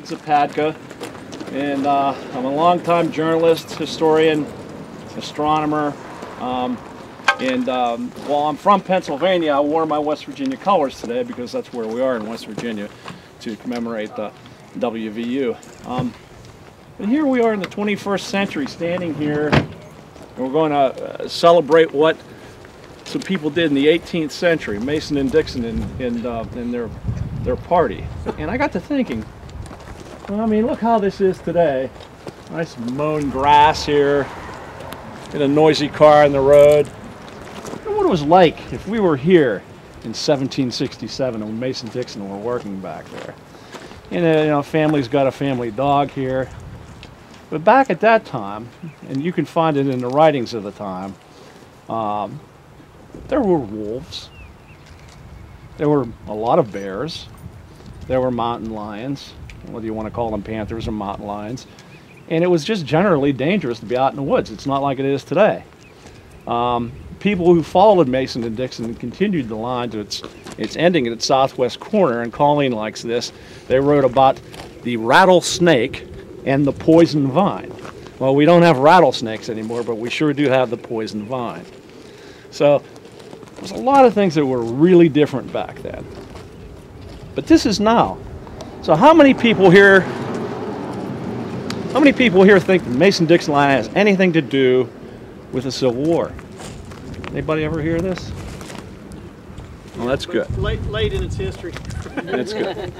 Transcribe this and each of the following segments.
Zapadka, and I'm a longtime journalist, historian, astronomer, while I'm from Pennsylvania, I wore my West Virginia colors today because that's where we are in West Virginia to commemorate the WVU. And here we are in the 21st century, standing here, and we're going to celebrate what some people did in the 18th century, Mason and Dixon and their party. And I got to thinking, well, I mean, look how this is today. Nice mown grass here, in a noisy car on the road. And what it was like if we were here in 1767 when Mason Dixon were working back there. And you know, family's got a family dog here. But back at that time, and you can find it in the writings of the time, there were wolves, there were a lot of bears, there were mountain lions, whether you want to call them panthers or mountain lions, and it was just generally dangerous to be out in the woods. It's not like it is today. People who followed Mason and Dixon and continued the line to its ending at its southwest corner, and Colleen likes this, they wrote about the rattlesnake and the poison vine. Well, we don't have rattlesnakes anymore, but we sure do have the poison vine. So there's a lot of things that were really different back then. But this is now. So how many people here think the Mason-Dixon line has anything to do with the Civil War? Anybody ever hear this? Well, that's good. Late in its history. That's good.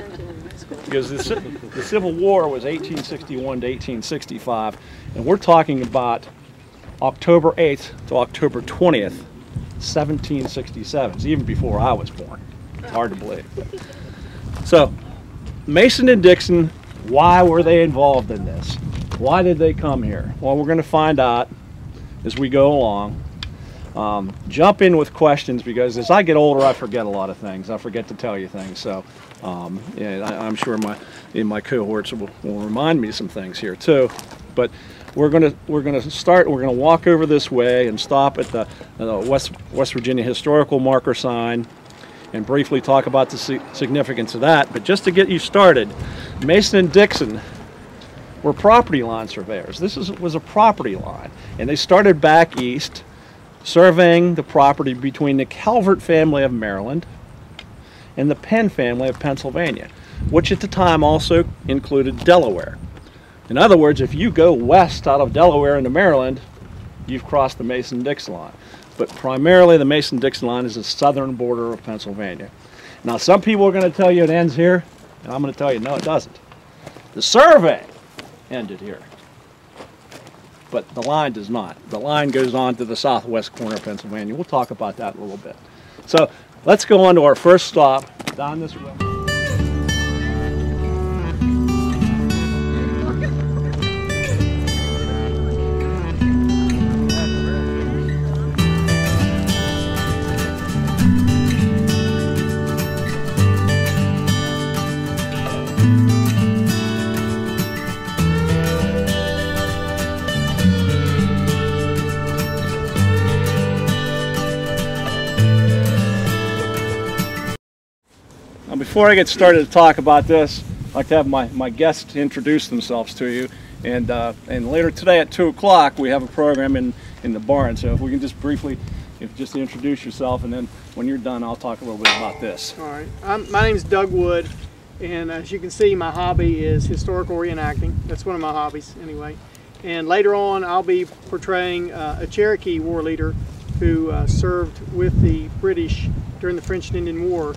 Because the Civil War was 1861 to 1865, and we're talking about October 8th to October 20th, 1767. It's even before I was born. It's hard to believe. So, Mason and Dixon, why were they involved in this? Why did they come here? Well, we're going to find out as we go along. Jump in with questions, because as I get older I forget a lot of things. I forget to tell you things, so yeah, I'm sure my cohorts will remind me of some things here too. But we're gonna walk over this way and stop at the West Virginia historical marker sign and briefly talk about the significance of that. But just to get you started, Mason and Dixon were property line surveyors. This was a property line, and they started back east, surveying the property between the Calvert family of Maryland and the Penn family of Pennsylvania, which at the time also included Delaware. In other words, if you go west out of Delaware into Maryland, you've crossed the Mason-Dixon line. But primarily the Mason-Dixon line is the southern border of Pennsylvania. Now some people are going to tell you it ends here, and I'm going to tell you no, it doesn't. The survey ended here, but the line does not. The line goes on to the southwest corner of Pennsylvania. We'll talk about that in a little bit. So let's go on to our first stop down this way. Before I get started to talk about this, I'd like to have my guests introduce themselves to you. And later today at 2 o'clock, we have a program in the barn. So if we can just briefly, just introduce yourself, and then when you're done, I'll talk a little bit about this. All right. My name is Doug Wood, and as you can see, my hobby is historical reenacting. That's one of my hobbies, anyway. And later on, I'll be portraying a Cherokee war leader who served with the British during the French and Indian War.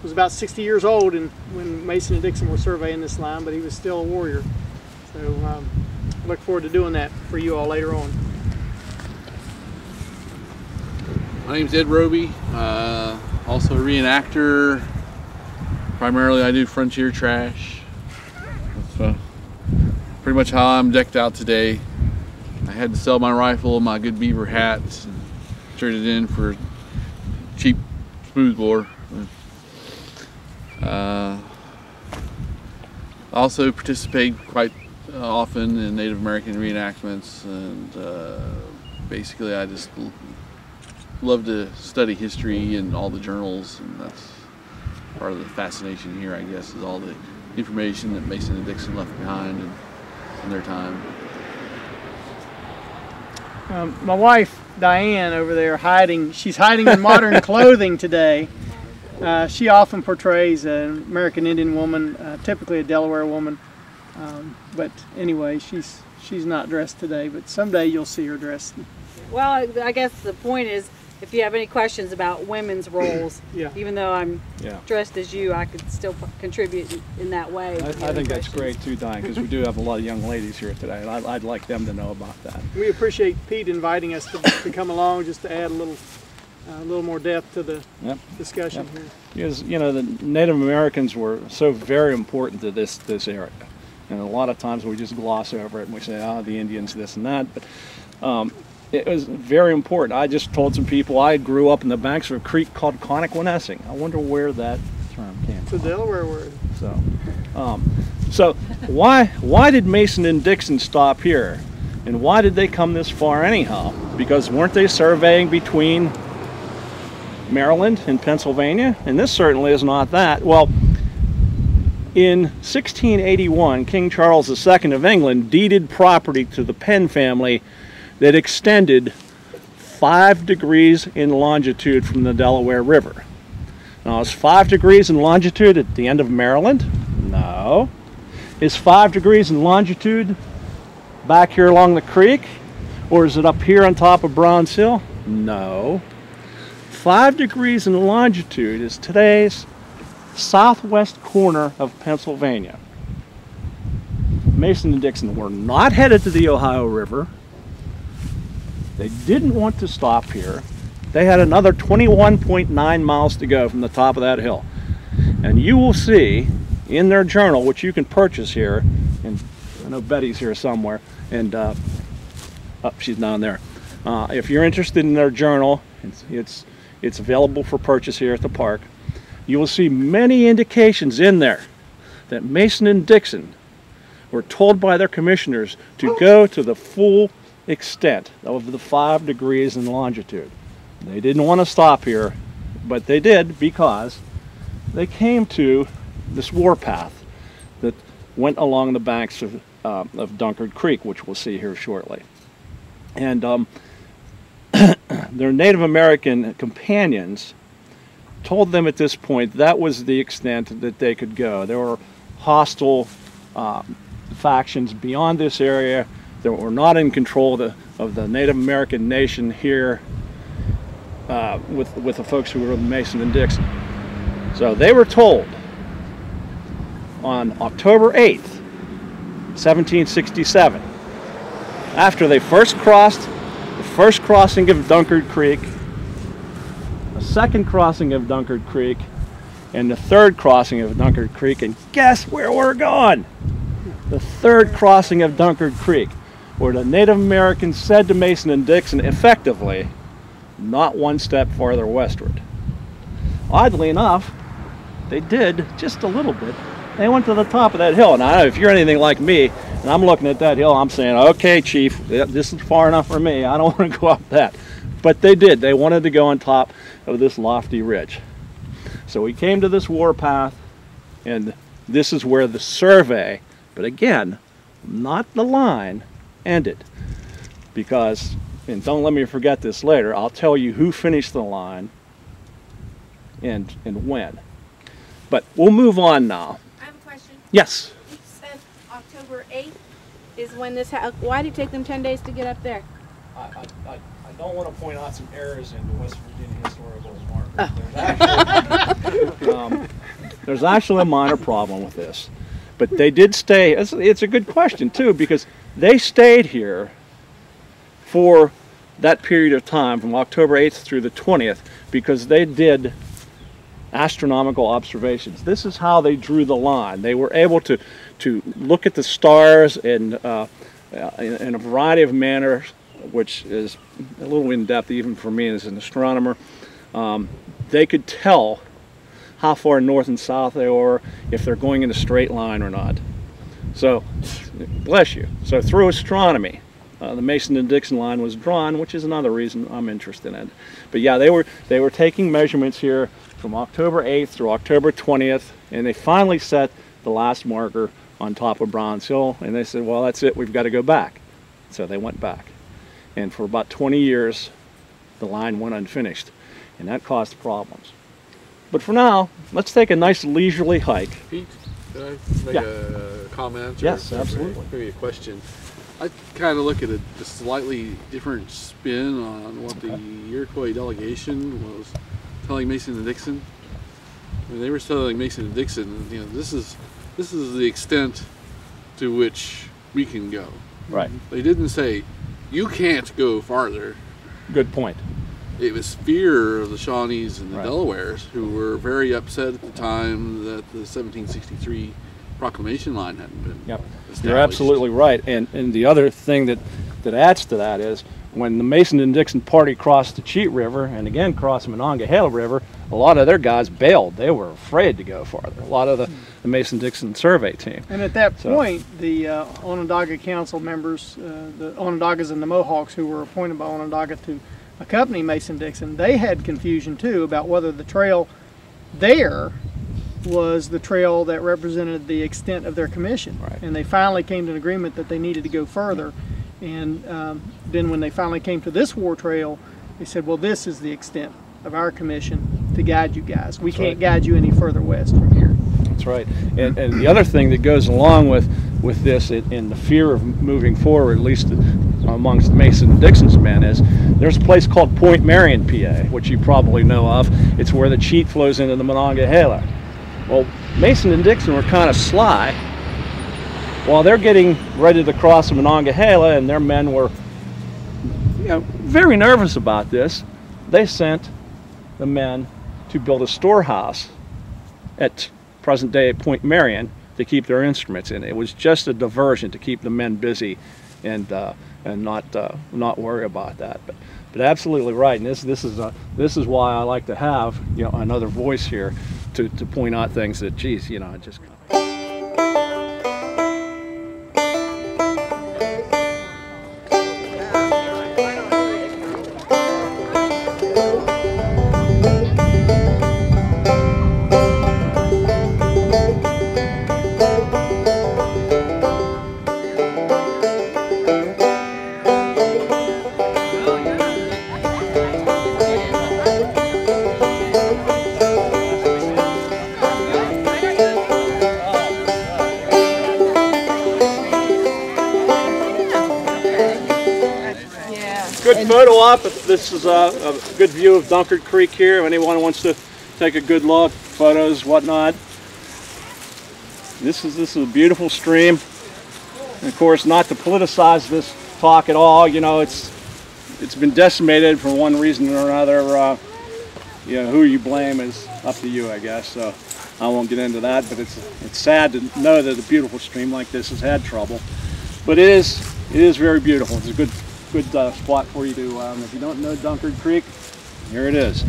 Was about 60 years old when Mason and Dixon were surveying this line, but he was still a warrior. So look forward to doing that for you all later on. My name's Ed Roby, also a reenactor. Primarily I do frontier trash. That's pretty much how I'm decked out today. I had to sell my rifle, my good beaver hats, and traded it in for cheap smoothbore. Also participate quite often in Native American reenactments, and basically I just love to study history and all the journals, and that's part of the fascination here, I guess, is all the information that Mason and Dixon left behind in their time. My wife, Diane, over there she's hiding in modern clothing today. She often portrays an American Indian woman, typically a Delaware woman. But anyway, she's not dressed today, but someday you'll see her dressed. Well, I guess the point is, if you have any questions about women's roles, even though I'm dressed as you, I could still contribute in that way. I think that's great too, Diane, because we do have a lot of young ladies here today, and I'd like them to know about that. We appreciate Pete inviting us to come along just to add a little more depth to the discussion here. Because, you know, the Native Americans were so very important to this area. And a lot of times we just gloss over it and we say, oh, the Indians, this and that. But it was very important. I just told some people I grew up in the banks of a creek called Connoquenessing. I wonder where that term came from. It's a Delaware word. So why did Mason and Dixon stop here? And why did they come this far anyhow? Because weren't they surveying between Maryland and Pennsylvania? And this certainly is not that. Well, in 1681, King Charles II of England deeded property to the Penn family that extended 5 degrees in longitude from the Delaware River. Now, is 5 degrees in longitude at the end of Maryland? No. Is 5 degrees in longitude back here along the creek? Or is it up here on top of Browns Hill? No. 5 degrees in longitude is today's southwest corner of Pennsylvania. Mason and Dixon were not headed to the Ohio River. They didn't want to stop here. They had another 21.9 miles to go from the top of that hill. And you will see in their journal, which you can purchase here, and I know Betty's here somewhere, and she's down there. If you're interested in their journal, it's available for purchase here at the park. You will see many indications in there that Mason and Dixon were told by their commissioners to go to the full extent of the 5 degrees in longitude. They didn't want to stop here, but they did because they came to this warpath that went along the banks of Dunkard Creek, which we'll see here shortly. And their Native American companions told them at this point that was the extent that they could go. There were hostile factions beyond this area that were not in control of the Native American nation here with the folks who were Mason and Dixon. So they were told on October 8th, 1767, after they first crossed the first crossing of Dunkard Creek, the second crossing of Dunkard Creek, and the third crossing of Dunkard Creek, and guess where we're going? The third crossing of Dunkard Creek, where the Native Americans said to Mason and Dixon, effectively, not one step farther westward. Oddly enough, they did just a little bit. They went to the top of that hill, and I don't know if you're anything like me, and I'm looking at that hill, I'm saying, okay, Chief, this is far enough for me. I don't want to go up that. But they did. They wanted to go on top of this lofty ridge. So we came to this warpath, and this is where the survey, but again, not the line, ended. Because, and don't let me forget this later, I'll tell you who finished the line and when. But we'll move on now. I have a question. Yes? You said October 8th is when this why did it take them 10 days to get up there? I don't want to point out some errors in the West Virginia historical marker. There's actually a minor problem with this. But they did stay. It's a good question, too, because they stayed here for that period of time, from October 8th through the 20th, because they did astronomical observations. This is how they drew the line. They were able to look at the stars in a variety of manners, which is a little in-depth even for me as an astronomer. They could tell how far north and south they were, if they're going in a straight line or not. So, bless you. So through astronomy, the Mason and Dixon line was drawn, which is another reason I'm interested in it. But yeah, they were taking measurements here from October 8th through October 20th, and they finally set the last marker on top of Browns Hill, and they said, well, that's it, we've got to go back. So they went back. And for about 20 years, the line went unfinished, and that caused problems. But for now, let's take a nice leisurely hike. Pete, can I make a comment? Yes, absolutely. Maybe a question. I kind of look at a slightly different spin on what the Iroquois delegation was telling Mason and Dixon. I mean, they were telling Mason and Dixon, you know, this is the extent to which we can go. Right. They didn't say, you can't go farther. Good point. It was fear of the Shawnees and the Right. Delawares, who were very upset at the time that the 1763 proclamation line hadn't been established. You're absolutely right. And the other thing that adds to that is when the Mason and Dixon party crossed the Cheat River and again crossed the Monongahela River, a lot of their guys bailed. They were afraid to go farther. A lot of the Mason-Dixon survey team. And at that point, the Onondaga Council members, the Onondagas and the Mohawks who were appointed by Onondaga to accompany Mason-Dixon, they had confusion too about whether the trail there was the trail that represented the extent of their commission. Right. And they finally came to an agreement that they needed to go further. And then when they finally came to this war trail, they said, well, this is the extent of our commission to guide you guys. We can't guide you any further west from here. That's right. And the other thing that goes along with this and the fear of moving forward, at least amongst Mason and Dixon's men, is there's a place called Point Marion, PA, which you probably know of. It's where the Cheat flows into the Monongahela. Well, Mason and Dixon were kind of sly. While they're getting ready to cross the Monongahela and their men were very nervous about this, they sent the men to build a storehouse at present-day Point Marion to keep their instruments in. It was just a diversion to keep the men busy and not worry about that. But absolutely right, and this is why I like to have another voice here to point out things that, geez, it just. Good photo op. This is a good view of Dunkard Creek here. If anyone wants to take a good look, photos, whatnot. This is a beautiful stream. And of course, not to politicize this talk at all. It's been decimated for one reason or another. Who you blame is up to you, I guess. So I won't get into that. But it's sad to know that a beautiful stream like this has had trouble. But it is very beautiful. It's a good spot for you to, if you don't know Dunkard Creek, here it is.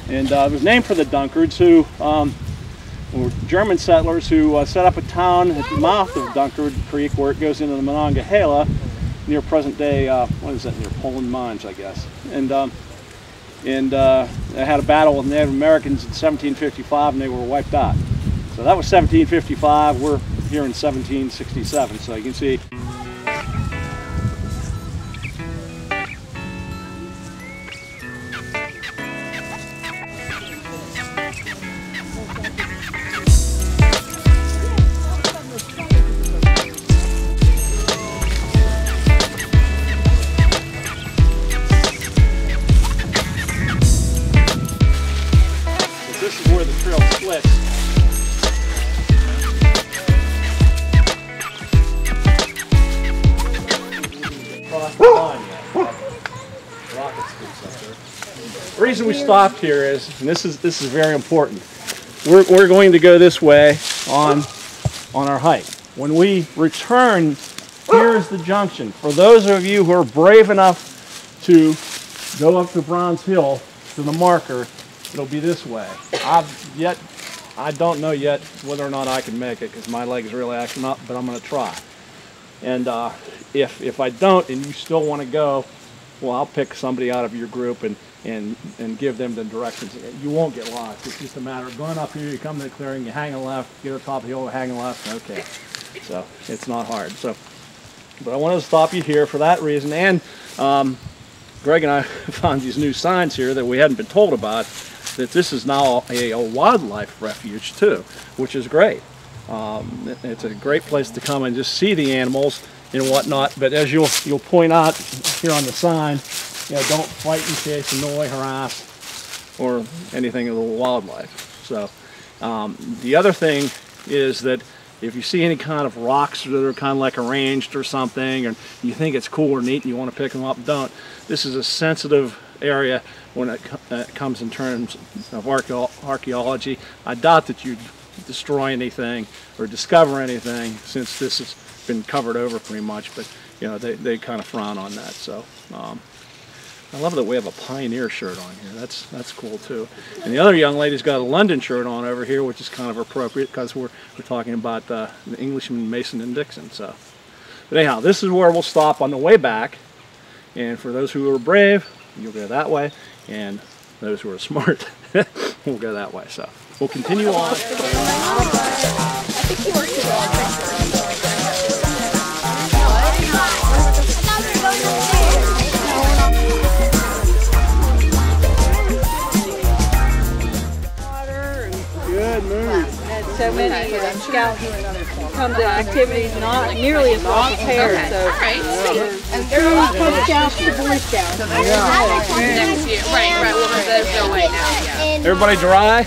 And it was named for the Dunkards, who were German settlers who set up a town at the mouth of Dunkard Creek where it goes into the Monongahela near present day, what is that, near Poland Mines, I guess. And they had a battle with Native Americans in 1755 and they were wiped out. So that was 1755, we're here in 1767, so you can see. This is where the trail splits. Across the line yet. Rocket scoops up there. The reason we stopped here is, and this is very important, we're going to go this way on our hike. When we return, here's the junction. For those of you who are brave enough to go up to Browns Hill to the marker, it'll be this way. I don't know yet whether or not I can make it because my leg is really acting up, but I'm going to try. And if I don't and you still want to go, well, I'll pick somebody out of your group and give them the directions. You won't get lost. It's just a matter of going up here, you come to the clearing, you hang a left, get to the top of the hill, hang a left, okay. So it's not hard. So, but I wanted to stop you here for that reason. And Greg and I found these new signs here that we hadn't been told about, that this is now a wildlife refuge too, which is great. It's a great place to come and just see the animals and whatnot. But as you'll point out here on the sign, you know, don't frighten, chase, annoy, harass, or anything of the wildlife. So the other thing is that if you see any kind of rocks that are kind of like arranged or something, and you think it's cool or neat and you want to pick them up, don't. This is a sensitive area when it comes in terms of archaeology. I doubt that you'd destroy anything or discover anything, since this has been covered over pretty much, but you know, they kind of frown on that. So I love that we have a Pioneer shirt on here. That's cool too. And the other young lady's got a London shirt on over here, which is kind of appropriate because we're talking about the Englishmen Mason and Dixon. So, but anyhow, this is where we'll stop on the way back. And for those who are brave, you'll go that way, and those who are smart will go that way. So we'll continue on. So many scouts come to activities not nearly as well prepared. Okay. So, true Cub Scouts to Boy Scouts. Next year. Right. We'll let those go away now. Yeah. Everybody dry?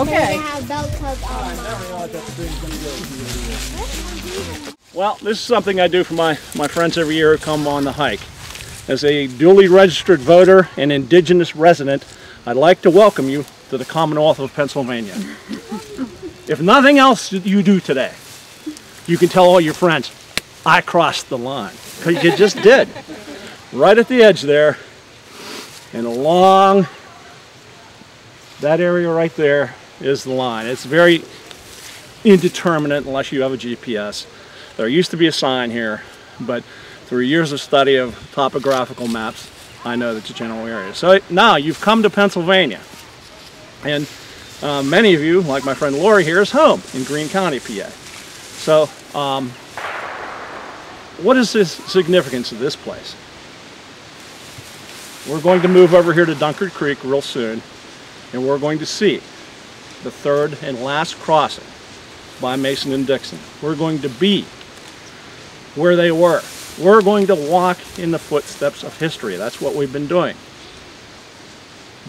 Okay. Well, this is something I do for my friends every year who come on the hike. As a duly registered voter and indigenous resident, I'd like to welcome you to the Commonwealth of Pennsylvania. If nothing else you do today, you can tell all your friends, I crossed the line, because you just did. Right at the edge there, and along that area right there is the line. It's very indeterminate unless you have a GPS. There used to be a sign here, but through years of study of topographical maps, I know that's a general area. So now you've come to Pennsylvania. And many of you, like my friend Lori here, is home in Greene County, PA. So what is the significance of this place? We're going to move over here to Dunkard Creek real soon, and we're going to see the third and last crossing by Mason and Dixon. We're going to be where they were. We're going to walk in the footsteps of history. That's what we've been doing.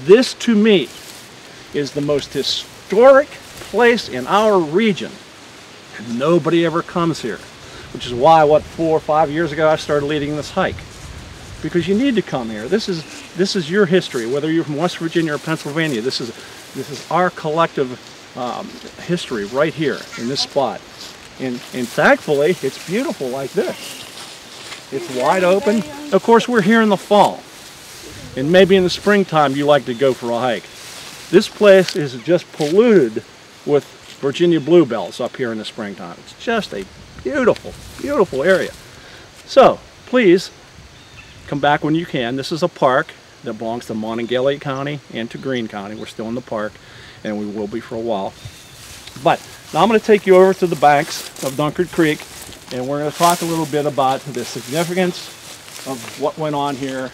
This, to me, is the most historic place in our region. And nobody ever comes here, which is why, 4 or 5 years ago, I started leading this hike. Because you need to come here. This is your history, whether you're from West Virginia or Pennsylvania. This is our collective history right here in this spot. And thankfully, it's beautiful like this. It's wide open. Of course, we're here in the fall. And maybe in the springtime you like to go for a hike. This place is just polluted with Virginia bluebells up here in the springtime. It's just a beautiful, beautiful area. So, please, come back when you can. This is a park that belongs to Monongalia County and to Greene County. We're still in the park, and we will be for a while. But now I'm going to take you over to the banks of Dunkard Creek, and we're going to talk a little bit about the significance of what went on here,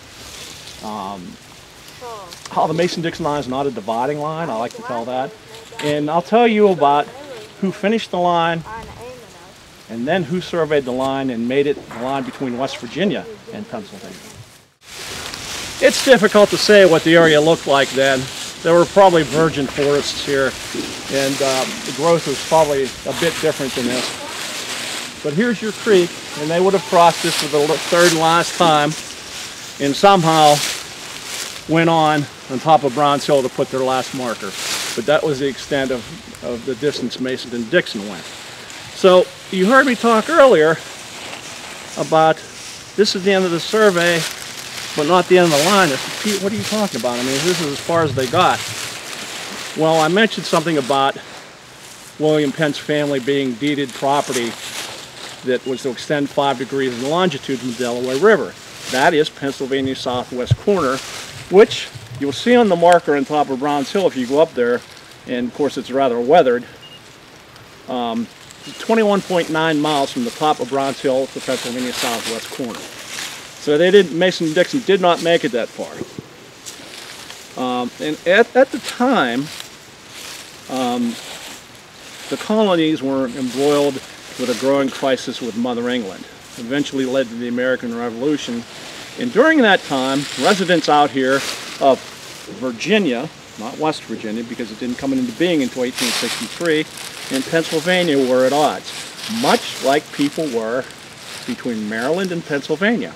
how the Mason-Dixon line is not a dividing line. I like to tell that. And I'll tell you about who finished the line, and then who surveyed the line and made it the line between West Virginia and Pennsylvania. It's difficult to say what the area looked like then. There were probably virgin forests here, and the growth was probably a bit different than this. But here's your creek, and they would have crossed this for the third and last time, and somehow went on top of Browns Hill to put their last marker. But that was the extent of the distance Mason and Dixon went. So you heard me talk earlier about this is the end of the survey, but not the end of the line. Pete, what are you talking about? I mean, this is as far as they got. Well, I mentioned something about William Penn's family being deeded property that was to extend 5 degrees in longitude from the Delaware River. that is Pennsylvania's southwest corner, which you'll see on the marker on top of Browns Hill if you go up there, and of course it's rather weathered. 21.9 miles from the top of Browns Hill to Pennsylvania's southwest corner. So Mason Dixon did not make it that far. And at the time, the colonies were embroiled with a growing crisis with Mother England, eventually led to the American Revolution. And during that time, residents out here of Virginia, not West Virginia because it didn't come into being until 1863, and Pennsylvania were at odds, much like people were between Maryland and Pennsylvania.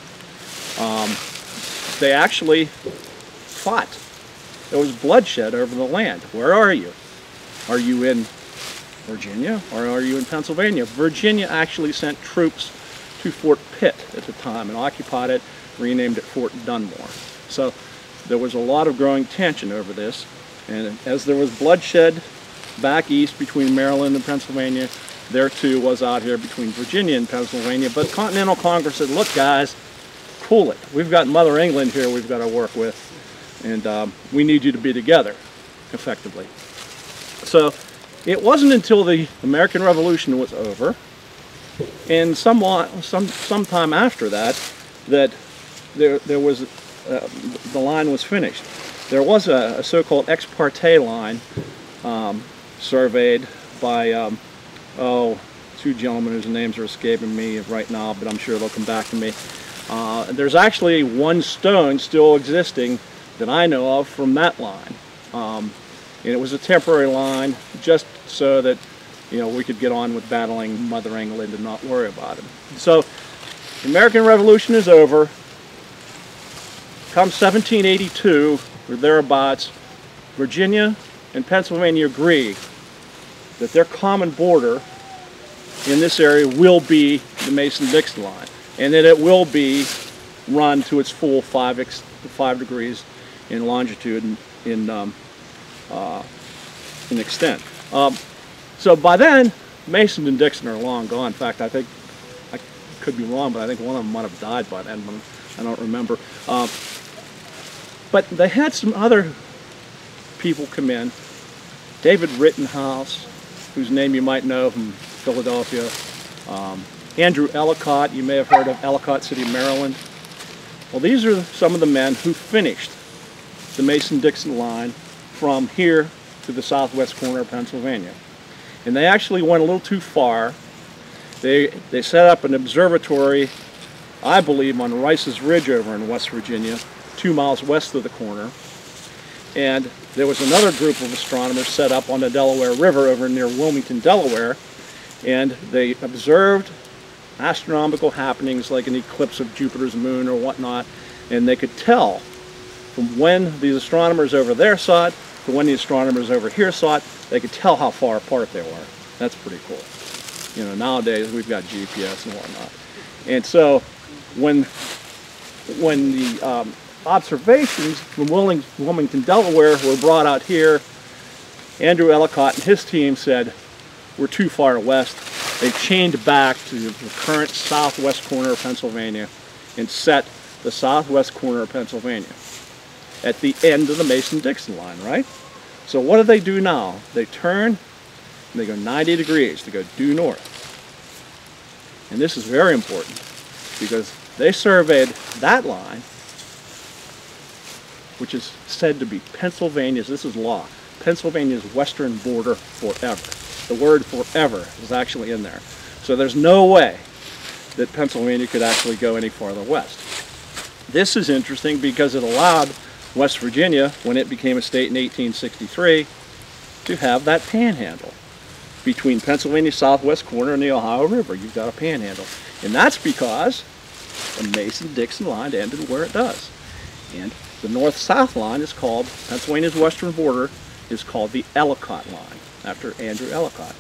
They actually fought. There was bloodshed over the land. Where are you? Are you in Virginia or are you in Pennsylvania? Virginia actually sent troops to Fort Pitt at the time and occupied it, renamed it Fort Dunmore. So there was a lot of growing tension over this, and as there was bloodshed back east between Maryland and Pennsylvania, there too was out here between Virginia and Pennsylvania. But Continental Congress said, look guys, cool it. We've got Mother England here we've got to work with, and we need you to be together effectively. So it wasn't until the American Revolution was over, and sometime after that, that there was the line was finished. There was a so-called ex parte line surveyed by two gentlemen whose names are escaping me right now, but I'm sure they'll come back to me. There's actually one stone still existing that I know of from that line. And it was a temporary line just so that, you know, we could get on with battling Mother England and not worry about it. So the American Revolution is over. Come 1782 or thereabouts, Virginia and Pennsylvania agree that their common border in this area will be the Mason-Dixon line, and that it will be run to its full 5 degrees in longitude in extent. So by then, Mason and Dixon are long gone. In fact, I think, I could be wrong, but I think one of them might have died by then, I don't remember. But they had some other people come in. David Rittenhouse, whose name you might know from Philadelphia. Andrew Ellicott, you may have heard of Ellicott City, Maryland. Well, these are some of the men who finished the Mason-Dixon line from here to the southwest corner of Pennsylvania. And they actually went a little too far. They set up an observatory, I believe, on Rice's Ridge over in West Virginia, 2 miles west of the corner. And there was another group of astronomers set up on the Delaware River over near Wilmington, Delaware, and they observed astronomical happenings like an eclipse of Jupiter's moon or whatnot, and they could tell from when these astronomers over there saw it to when the astronomers over here saw it, they could tell how far apart they were. That's pretty cool. You know, nowadays we've got GPS and whatnot. And so when the observations from Wilmington, Delaware were brought out here, Andrew Ellicott and his team said, we're too far west. They chained back to the current southwest corner of Pennsylvania and set the southwest corner of Pennsylvania at the end of the Mason-Dixon line, right? So what do now? They turn and they go 90 degrees to go due north. And this is very important because they surveyed that line, which is said to be Pennsylvania's, this is law, Pennsylvania's western border forever. The word forever is actually in there. So there's no way that Pennsylvania could actually go any farther west. This is interesting because it allowed West Virginia, when it became a state in 1863, to have that panhandle. Between Pennsylvania's southwest corner and the Ohio River, you've got a panhandle. And that's because the Mason-Dixon line ended where it does. And the north-south line is called, Pennsylvania's western border is called the Ellicott line, after Andrew Ellicott.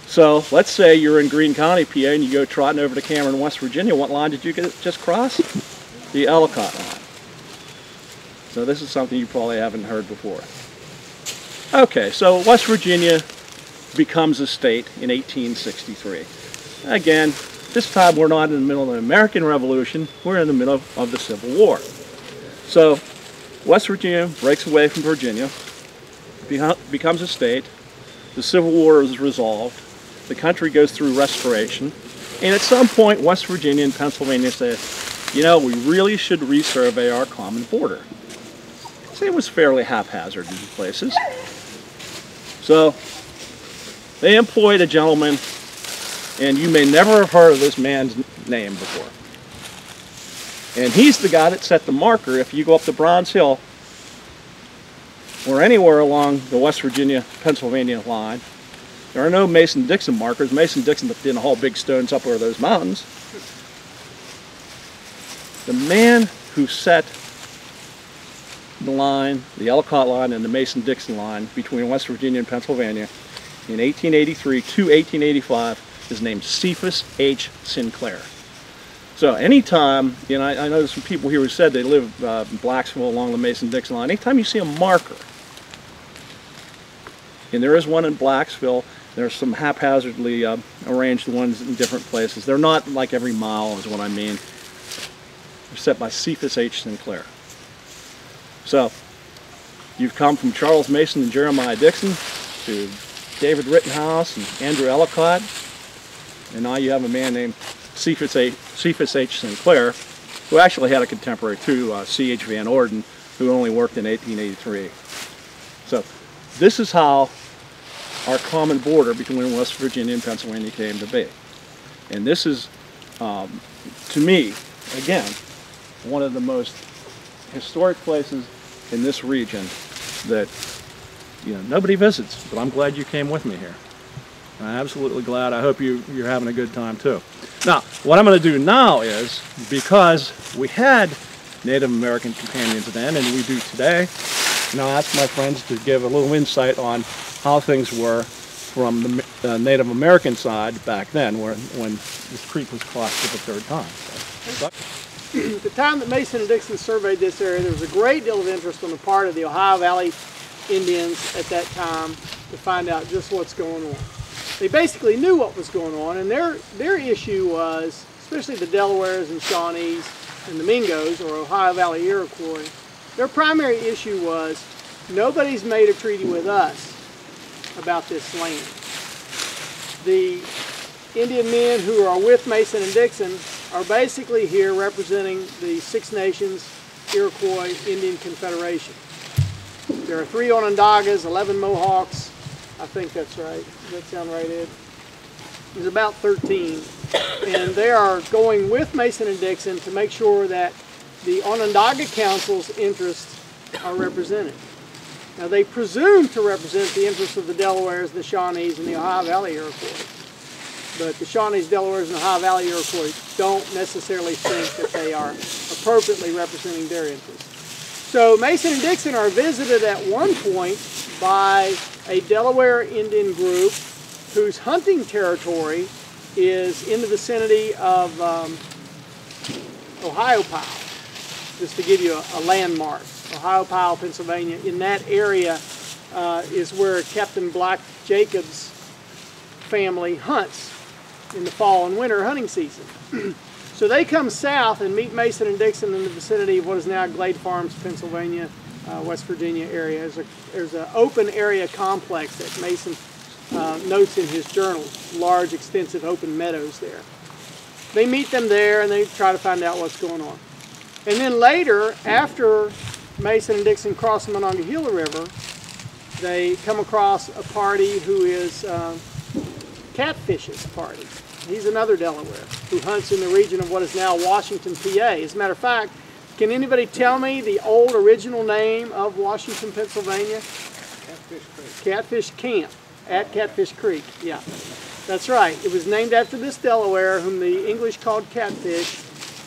So let's say you're in Greene County, PA, and you go trotting over to Cameron, West Virginia. What line did you just cross? The Ellicott line. So this is something you probably haven't heard before. Okay, so West Virginia becomes a state in 1863. Again, this time we're not in the middle of the American Revolution, we're in the middle of the Civil War. So West Virginia breaks away from Virginia, becomes a state, the Civil War is resolved, the country goes through restoration, and at some point West Virginia and Pennsylvania say, you know, we really should resurvey our common border. So it was fairly haphazard in places. So they employed a gentleman, and you may never have heard of this man's name before. And he's the guy that set the marker. If you go up the Bronze Hill, or anywhere along the West Virginia-Pennsylvania line, there are no Mason Dixon markers. Mason Dixon didn't haul big stones up over those mountains. The man who set the line, the Ellicott line and the Mason Dixon line between West Virginia and Pennsylvania in 1883 to 1885 is named Cephas H. Sinclair. So anytime, you know, I know there's some people here who said they live in Blacksville along the Mason Dixon line, anytime you see a marker, and there is one in Blacksville, there's some haphazardly arranged ones in different places. They're not like every mile is what I mean. They're set by Cephas H. Sinclair. So, you've come from Charles Mason and Jeremiah Dixon to David Rittenhouse and Andrew Ellicott, and now you have a man named Cephas H. Sinclair, who actually had a contemporary too, C.H. Van Orden, who only worked in 1883. So, this is how our common border between West Virginia and Pennsylvania came to be. And this is, to me, again, one of the most historic places in this region that, you know, nobody visits, but I'm glad you came with me here. I'm absolutely glad. I hope you're having a good time too. Now, what I'm going to do now is, because we had Native American companions then, and we do today, and I'll ask my friends to give a little insight on how things were from the Native American side back then, when this creek was crossed for the third time. So, the time that Mason and Dixon surveyed this area, there was a great deal of interest on the part of the Ohio Valley Indians at that time to find out just what's going on. They basically knew what was going on, and their issue was, especially the Delawares and Shawnees and the Mingos, or Ohio Valley Iroquois, their primary issue was, nobody's made a treaty with us about this land. The Indian men who are with Mason and Dixon are basically here representing the Six Nations Iroquois Indian Confederation. There are 3 Onondagas, 11 Mohawks. I think that's right. Does that sound right, Ed? There's about 13. And they are going with Mason and Dixon to make sure that the Onondaga Council's interests are represented. Now, they presume to represent the interests of the Delawares, the Shawnees, and the Ohio Valley Iroquois. But the Shawnees, Delawares, and Ohio Valley Iroquois don't necessarily think that they are appropriately representing their interests. So Mason and Dixon are visited at one point by a Delaware Indian group whose hunting territory is in the vicinity of Ohiopyle, just to give you a landmark. Ohiopyle, Pennsylvania. In that area is where Captain Black Jacobs' family hunts in the fall and winter hunting season. So they come south and meet Mason and Dixon in the vicinity of what is now Glade Farms, Pennsylvania, West Virginia area. There's an open area complex that Mason notes in his journal, large, extensive open meadows there. They meet them there and they try to find out what's going on. And then later, after Mason and Dixon cross the Monongahela River, they come across a party who is Catfish's party. He's another Delaware who hunts in the region of what is now Washington, PA. As a matter of fact, can anybody tell me the old original name of Washington, Pennsylvania? Catfish Creek. Catfish Camp at Catfish Creek. Yeah, that's right. It was named after this Delaware whom the English called Catfish,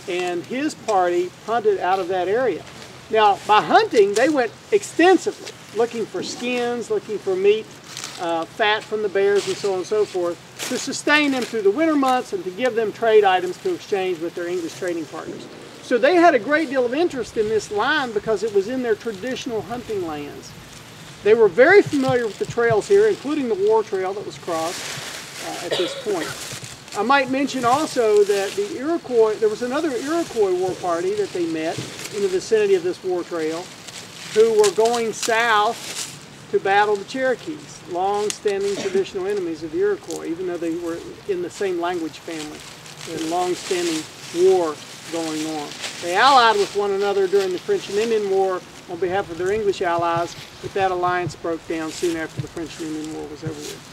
and his party hunted out of that area. Now, by hunting, they went extensively, looking for skins, looking for meat, fat from the bears, and so on and so forth, to sustain them through the winter months and to give them trade items to exchange with their English trading partners. So they had a great deal of interest in this line because it was in their traditional hunting lands. They were very familiar with the trails here, including the war trail that was crossed at this point. I might mention also that the Iroquois, there was another Iroquois war party that they met in the vicinity of this war trail, who were going south to battle the Cherokees, long-standing traditional enemies of the Iroquois, even though they were in the same language family. They had long-standing war going on. They allied with one another during the French and Indian War on behalf of their English allies, but that alliance broke down soon after the French and Indian War was over with.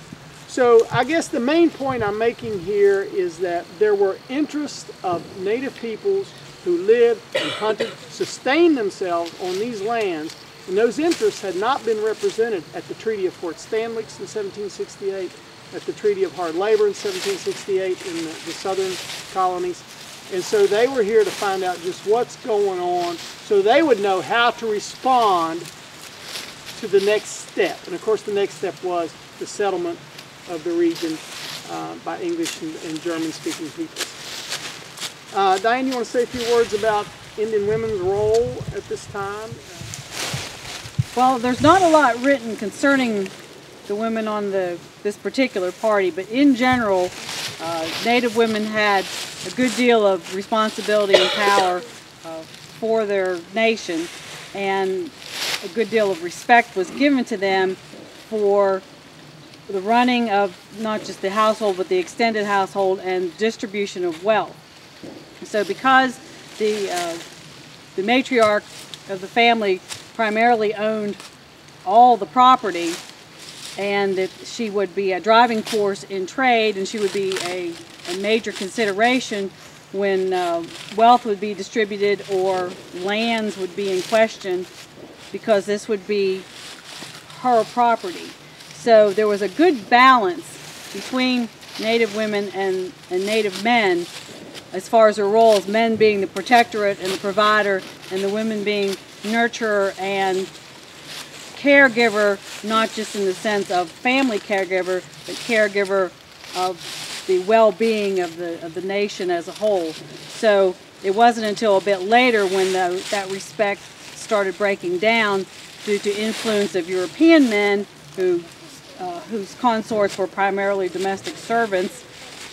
So I guess the main point I'm making here is that there were interests of native peoples who lived and hunted, sustained themselves on these lands, and those interests had not been represented at the Treaty of Fort Stanwix in 1768, at the Treaty of Hard Labor in 1768 in the southern colonies. And so they were here to find out just what's going on so they would know how to respond to the next step. And of course the next step was the settlement of the region by English and German-speaking peoples. Diane, you want to say a few words about Indian women's role at this time? Well, there's not a lot written concerning the women on this particular party, but in general, Native women had a good deal of responsibility and power for their nation, and a good deal of respect was given to them for the running of not just the household, but the extended household and distribution of wealth. So because the matriarch of the family primarily owned all the property, and that she would be a driving force in trade, and she would be a major consideration when wealth would be distributed or lands would be in question, because this would be her property. So there was a good balance between Native women and Native men as far as their roles, men being the protectorate and the provider, and the women being nurturer and caregiver, not just in the sense of family caregiver, but caregiver of the well-being of the nation as a whole. So it wasn't until a bit later when that respect started breaking down due to influence of European men whose consorts were primarily domestic servants,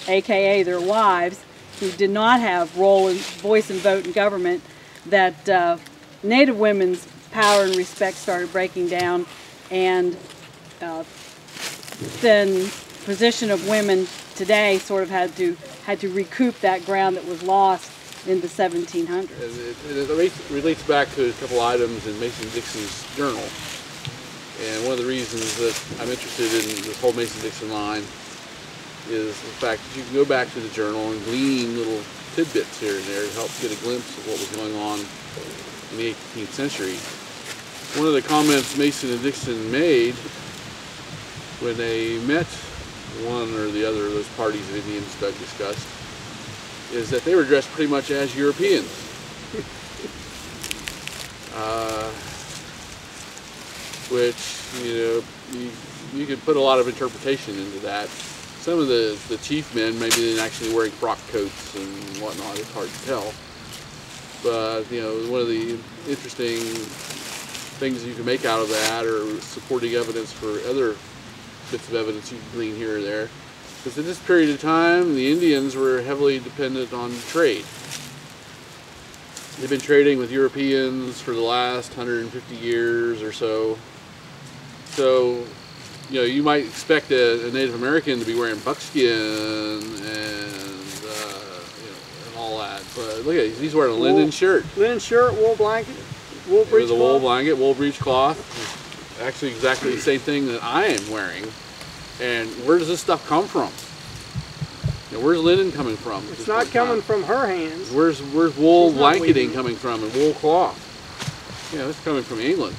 aka their wives, who did not have role and voice and vote in government, that Native women's power and respect started breaking down, and then position of women today sort of had to recoup that ground that was lost in the 1700s. It relates back to a couple items in Mason Dixon's journal. And one of the reasons that I'm interested in this whole Mason Dixon line is the fact that you can go back to the journal and glean little tidbits here and there to help get a glimpse of what was going on in the 18th century. One of the comments Mason and Dixon made when they met one or the other of those parties of Indians Doug discussed is that they were dressed pretty much as Europeans. Which, you could put a lot of interpretation into that. Some of the chief men maybe didn't actually wearing frock coats and whatnot, it's hard to tell. But, one of the interesting things you can make out of that, or supporting evidence for other bits of evidence you can glean here or there, is in this period of time, the Indians were heavily dependent on trade. They've been trading with Europeans for the last 150 years or so. So, you might expect a Native American to be wearing buckskin and all that. But look at it, he's wearing a linen shirt. Linen shirt, wool blanket, wool breechcloth. It was a wool blanket, wool breechcloth. Actually exactly the same thing that I am wearing. And where does this stuff come from? Where's linen coming from? It's not coming from her hands. Where's wool blanketing coming from, and wool cloth? It's coming from England.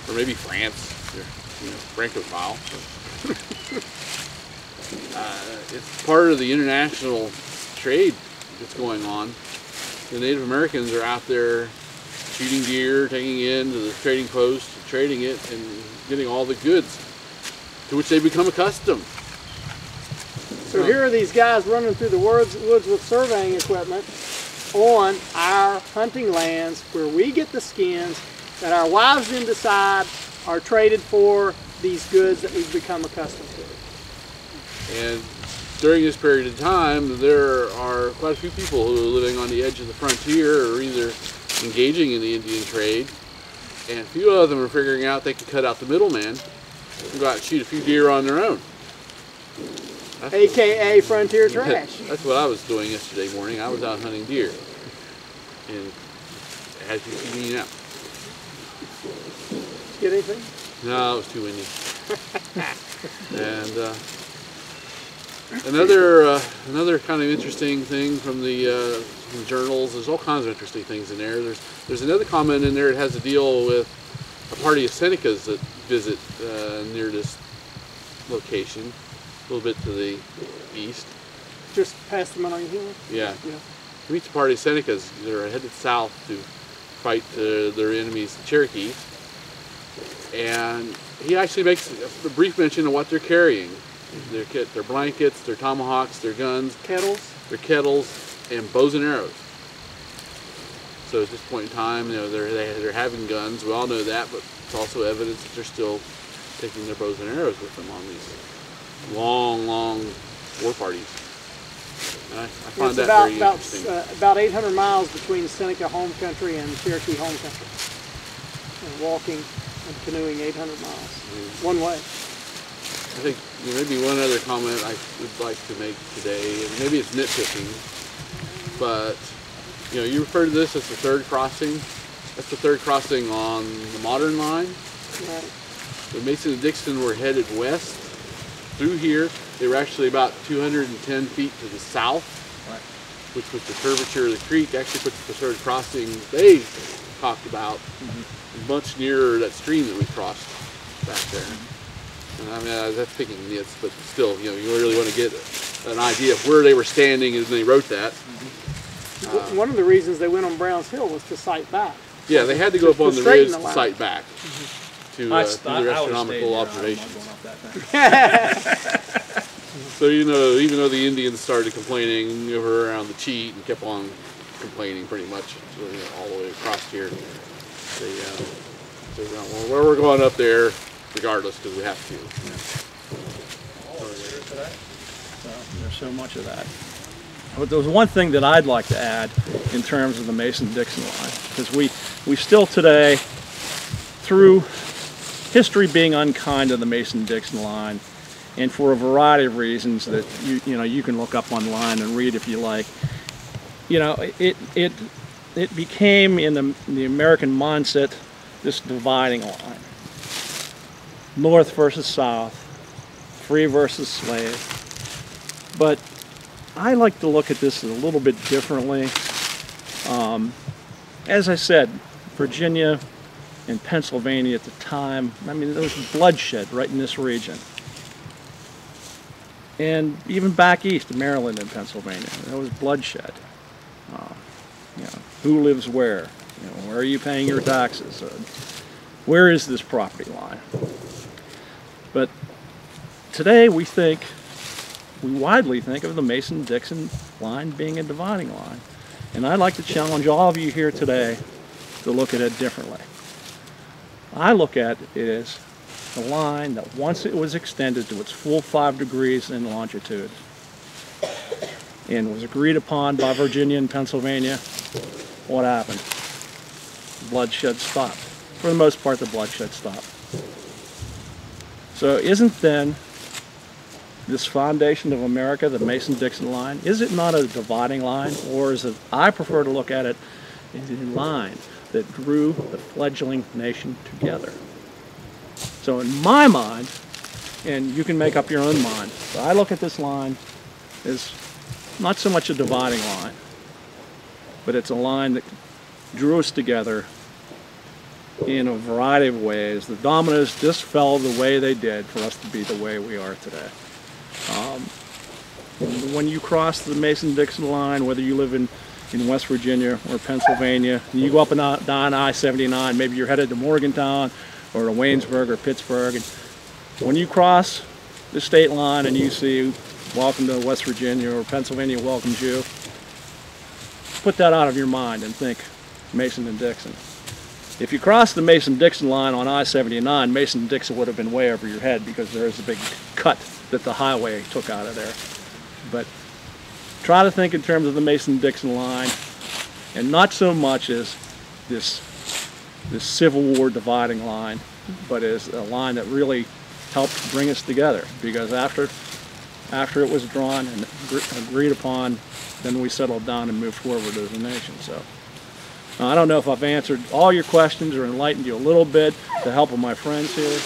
Or maybe France. Francophile. It's part of the international trade that's going on. The Native Americans are out there shooting deer, taking it into the trading post, trading it, and getting all the goods to which they become accustomed. So here are these guys running through the woods with surveying equipment on our hunting lands, where we get the skins that our wives then decide are traded for these goods that we've become accustomed to. And during this period of time, there are quite a few people who are living on the edge of the frontier or either engaging in the Indian trade, and a few of them are figuring out they can cut out the middleman and go out and shoot a few deer on their own. AKA frontier trash. That's what I was doing yesterday morning. I was out hunting deer, and as you see me now. Get anything? No, it was too windy. And another kind of interesting thing from the journals. There's all kinds of interesting things in there. There's another comment in there that has to deal with a party of Senecas that visit near this location, a little bit to the east. Just past the Monongahela? Yeah. He meets a party of Senecas that are headed south to fight their enemies, the Cherokees. And he actually makes a brief mention of what they're carrying. Their blankets, their tomahawks, their guns, their kettles, and bows and arrows. So at this point in time, they're having guns. We all know that, but it's also evidence that they're still taking their bows and arrows with them on these long war parties. And I find that very interesting. About 800 miles between Seneca home country and Cherokee home country. And walking and canoeing 800 miles, one way. I think maybe one other comment I would like to make today, and maybe it's nitpicking, but you refer to this as the third crossing. That's the third crossing on the modern line. Right. The Mason and Dixon were headed west through here. They were actually about 210 feet to the south, which was the curvature of the creek. Actually puts the third crossing they talked about much nearer that stream that we crossed back there. And I mean, that's picking nits, but still, you really want to get an idea of where they were standing as they wrote that. One of the reasons they went on Browns Hill was to sight back. Yeah, they had to go up on the ridge to sight back to do their astronomical observations. So even though the Indians started complaining over around the cheat and kept on complaining pretty much all the way across here, they said, well, we're going up there regardless because we have to. There's so much of that. But there was one thing that I'd like to add in terms of the Mason-Dixon line, because we still today, through history being unkind to the Mason-Dixon line, and for a variety of reasons that you can look up online and read if you like, it became in the American mindset this dividing line: North versus South, free versus slave. But I like to look at this a little bit differently. As I said, Virginia and Pennsylvania at the time, I mean, there was bloodshed right in this region. And even back east, Maryland and Pennsylvania, there was bloodshed. Who lives where? Where are you paying your taxes? Where is this property line? But today we widely think of the Mason-Dixon line being a dividing line. And I'd like to challenge all of you here today to look at it differently. I look at it as the line that once it was extended to its full 5 degrees in longitude and was agreed upon by Virginia and Pennsylvania, what happened? Bloodshed stopped. For the most part, the bloodshed stopped. So isn't then this foundation of America, the Mason-Dixon line, is it not a dividing line, or is it, I prefer to look at it as a line that drew the fledgling nation together? So in my mind, and you can make up your own mind, but I look at this line as not so much a dividing line, but it's a line that drew us together in a variety of ways. The dominoes just fell the way they did for us to be the way we are today. When you cross the Mason-Dixon line, whether you live in West Virginia or Pennsylvania, and you go up and down I-79, maybe you're headed to Morgantown or to Waynesburg or Pittsburgh, and when you cross the state line and you see welcome to West Virginia or Pennsylvania welcomes you, put that out of your mind and think Mason and Dixon. If you cross the Mason-Dixon line on I-79, Mason-Dixon would have been way over your head because there is a big cut that the highway took out of there. But try to think in terms of the Mason Dixon line, and not so much as this Civil War dividing line, but as a line that really helped bring us together. Because after it was drawn and agreed upon, then we settled down and moved forward as a nation. So I don't know if I've answered all your questions or enlightened you a little bit, to help of my friends here.